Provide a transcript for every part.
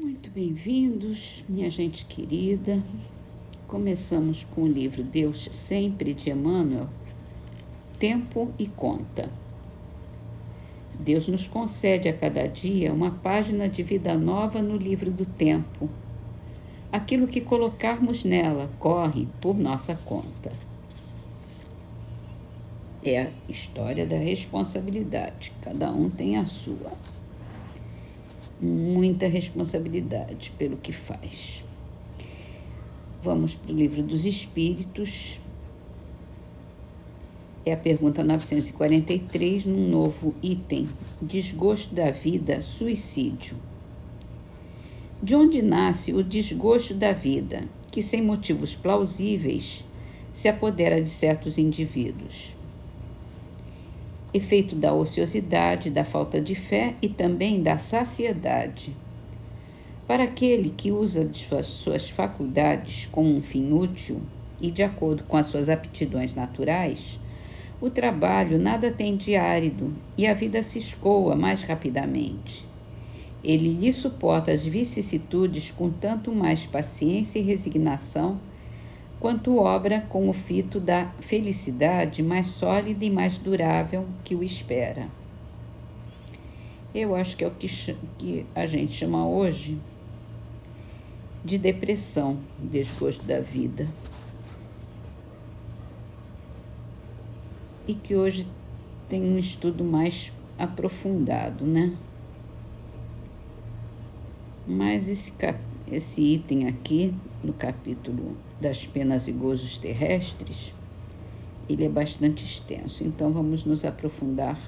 Muito bem-vindos, minha gente querida. Começamos com o livro Deus Sempre, de Emmanuel, Tempo e Conta. Deus nos concede a cada dia uma página de vida nova no livro do tempo. Aquilo que colocarmos nela corre por nossa conta. É a história da responsabilidade, cada um tem a sua. Muita responsabilidade pelo que faz. Vamos para o Livro dos Espíritos. É a pergunta 943, num novo item: desgosto da vida, suicídio. De onde nasce o desgosto da vida, que sem motivos plausíveis se apodera de certos indivíduos? Efeito da ociosidade, da falta de fé e também da saciedade. Para aquele que usa de suas faculdades com um fim útil e de acordo com as suas aptidões naturais, o trabalho nada tem de árido e a vida se escoa mais rapidamente. Ele lhe suporta as vicissitudes com tanto mais paciência e resignação, quanto obra com o fito da felicidade mais sólida e mais durável que o espera. Eu acho que é o que a gente chama hoje de depressão, desgosto da vida. E que hoje tem um estudo mais aprofundado, né? Mas esse item aqui, no capítulo das penas e gozos terrestres, ele é bastante extenso, então vamos nos aprofundar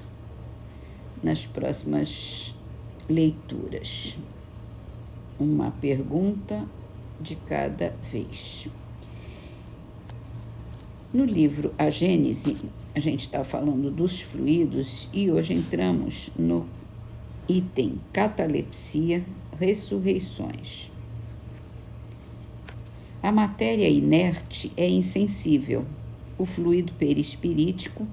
nas próximas leituras. Uma pergunta de cada vez. No livro A Gênese, a gente está falando dos fluidos e hoje entramos no item Catalepsia, ressurreições. A matéria inerte é insensível, o fluido perispirítico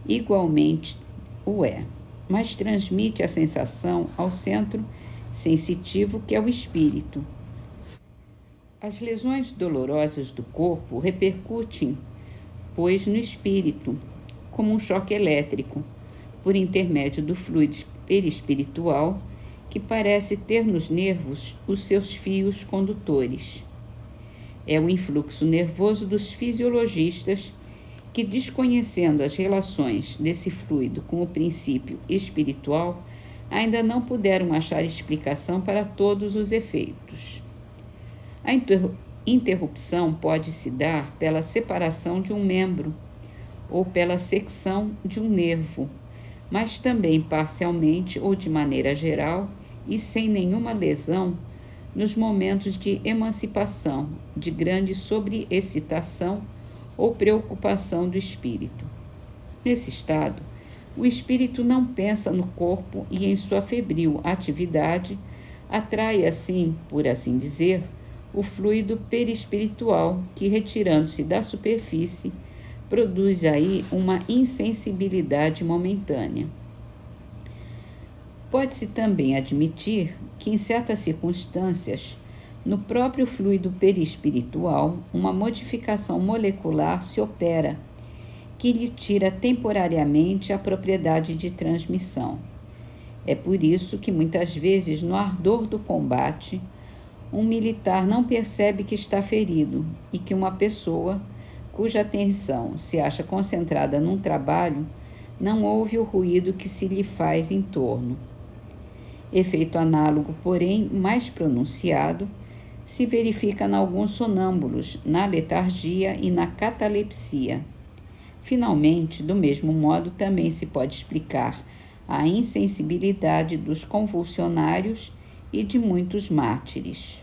igualmente o é, mas transmite a sensação ao centro sensitivo que é o espírito. As lesões dolorosas do corpo repercutem, pois, no espírito, como um choque elétrico, por intermédio do fluido perispiritual, que parece ter nos nervos os seus fios condutores. É o influxo nervoso dos fisiologistas que, desconhecendo as relações desse fluido com o princípio espiritual, ainda não puderam achar explicação para todos os efeitos. A interrupção pode se dar pela separação de um membro ou pela secção de um nervo, mas também parcialmente ou de maneira geral e sem nenhuma lesão nos momentos de emancipação, de grande sobreexcitação ou preocupação do espírito. Nesse estado, o espírito não pensa no corpo e em sua febril atividade atrai assim, por assim dizer, o fluido perispiritual que, retirando-se da superfície, produz aí uma insensibilidade momentânea. Pode-se também admitir que, em certas circunstâncias, no próprio fluido perispiritual, uma modificação molecular se opera, que lhe tira temporariamente a propriedade de transmissão. É por isso que, muitas vezes, no ardor do combate, um militar não percebe que está ferido e que uma pessoa, cuja atenção se acha concentrada num trabalho, não ouve o ruído que se lhe faz em torno. Efeito análogo, porém, mais pronunciado, se verifica em alguns sonâmbulos, na letargia e na catalepsia. Finalmente, do mesmo modo, também se pode explicar a insensibilidade dos convulsionários e de muitos mártires.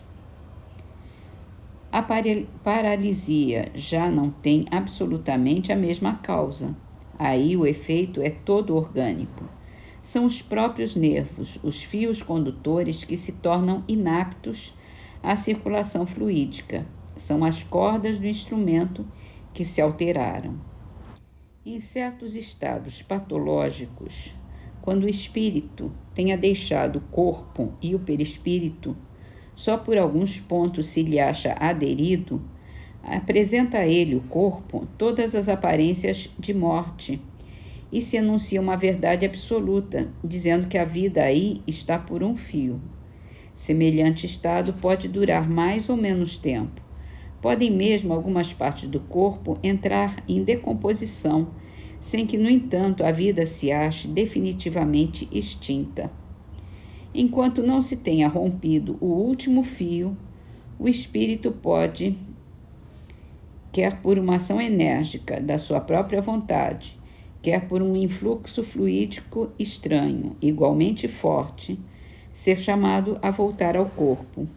A paralisia já não tem absolutamente a mesma causa. Aí o efeito é todo orgânico. São os próprios nervos, os fios condutores que se tornam inaptos à circulação fluídica. São as cordas do instrumento que se alteraram. Em certos estados patológicos, quando o espírito tenha deixado o corpo e o perispírito, só por alguns pontos se lhe acha aderido, apresenta a ele o corpo todas as aparências de morte e se enuncia uma verdade absoluta, dizendo que a vida aí está por um fio. Semelhante estado pode durar mais ou menos tempo. Podem mesmo algumas partes do corpo entrar em decomposição, sem que, no entanto, a vida se ache definitivamente extinta. Enquanto não se tenha rompido o último fio, o espírito pode, quer por uma ação enérgica da sua própria vontade, quer por um influxo fluídico estranho, igualmente forte, ser chamado a voltar ao corpo.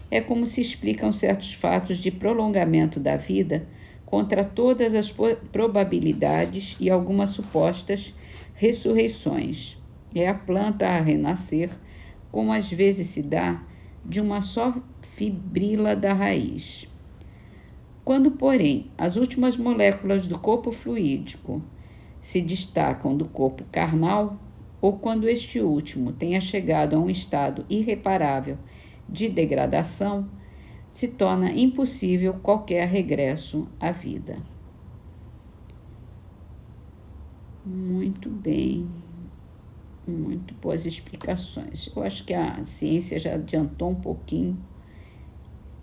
É como se explicam certos fatos de prolongamento da vida contra todas as probabilidades e algumas supostas ressurreições. É a planta a renascer, como às vezes se dá, de uma só fibrila da raiz. Quando, porém, as últimas moléculas do corpo fluídico se destacam do corpo carnal, ou quando este último tenha chegado a um estado irreparável de degradação, se torna impossível qualquer regresso à vida. Muito bem, muito boas explicações. Eu acho que a ciência já adiantou um pouquinho,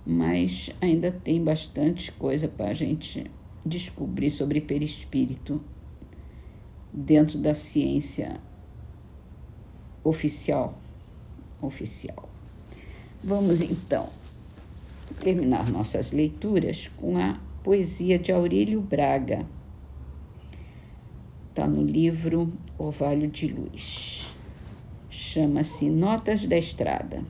mas ainda tem bastante coisa para a gente descobrir sobre perispírito dentro da ciência oficial. Vamos então terminar nossas leituras com a poesia de Aurílio Braga. Está no livro Orvalho de Luz. Chama-se Notas da Estrada.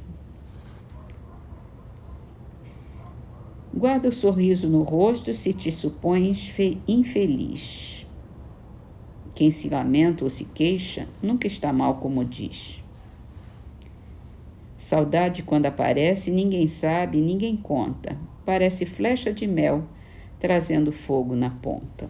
Guarda o sorriso no rosto se te supões infeliz. Quem se lamenta ou se queixa nunca está mal como diz. Saudade, quando aparece, ninguém sabe, ninguém conta. Parece flecha de mel, trazendo fogo na ponta.